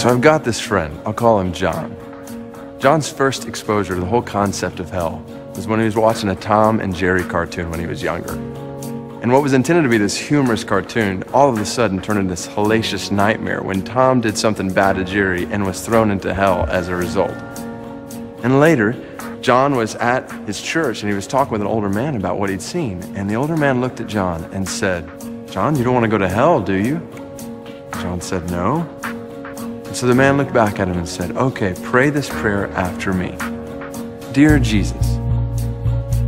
So I've got this friend, I'll call him John. John's first exposure to the whole concept of hell was when he was watching a Tom and Jerry cartoon when he was younger. And what was intended to be this humorous cartoon all of a sudden turned into this hellacious nightmare when Tom did something bad to Jerry and was thrown into hell as a result. And later, John was at his church and he was talking with an older man about what he'd seen. And the older man looked at John and said, "John, you don't want to go to hell, do you?" John said, "No." And so the man looked back at him and said, "Okay, pray this prayer after me. Dear Jesus."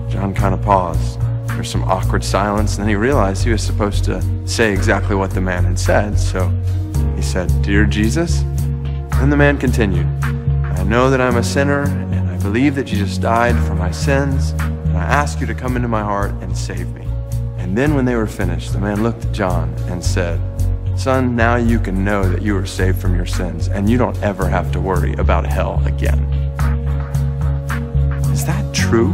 John kind of paused. There's some awkward silence, and then he realized he was supposed to say exactly what the man had said. So he said, "Dear Jesus." And the man continued, "I know that I'm a sinner, and I believe that Jesus died for my sins, and I ask you to come into my heart and save me." And then when they were finished, the man looked at John and said, "Son, now you can know that you are saved from your sins, and you don't ever have to worry about hell again." Is that true?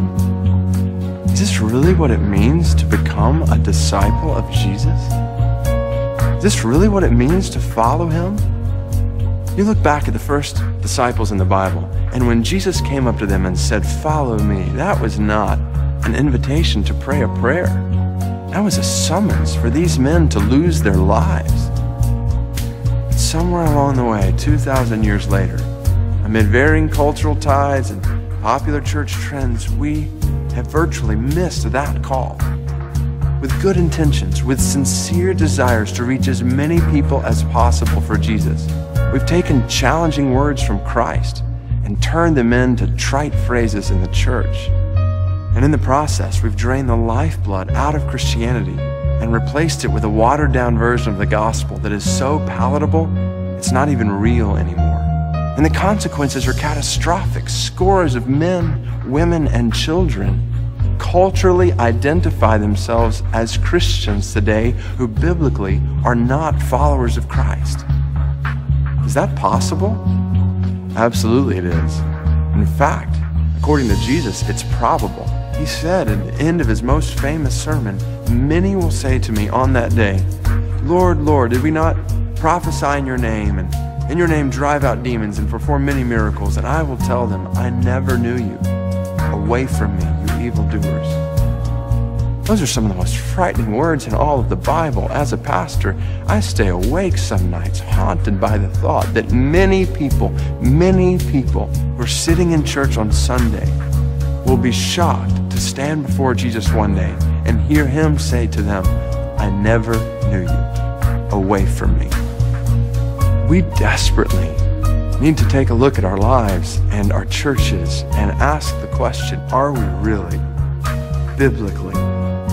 Is this really what it means to become a disciple of Jesus? Is this really what it means to follow him? You look back at the first disciples in the Bible, and when Jesus came up to them and said, "Follow me," that was not an invitation to pray a prayer. That was a summons for these men to lose their lives. But somewhere along the way, 2,000 years later, amid varying cultural tides and popular church trends, we have virtually missed that call. With good intentions, with sincere desires to reach as many people as possible for Jesus, we've taken challenging words from Christ and turned them into trite phrases in the church. And in the process, we've drained the lifeblood out of Christianity and replaced it with a watered-down version of the gospel that is so palatable, it's not even real anymore. And the consequences are catastrophic. Scores of men, women, and children culturally identify themselves as Christians today who biblically are not followers of Christ. Is that possible? Absolutely it is. In fact, according to Jesus, it's probable. He said at the end of his most famous sermon, "Many will say to me on that day, 'Lord, Lord, did we not prophesy in your name, and in your name drive out demons and perform many miracles?' And I will tell them, 'I never knew you. Away from me, you evildoers.'" Those are some of the most frightening words in all of the Bible. As a pastor, I stay awake some nights, haunted by the thought that many people who are sitting in church on Sunday will be shocked to stand before Jesus one day and hear him say to them, "I never knew you. Away from me." We desperately need to take a look at our lives and our churches and ask the question, are we really, biblically,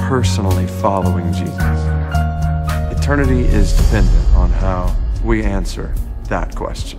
personally following Jesus? Eternity is dependent on how we answer that question.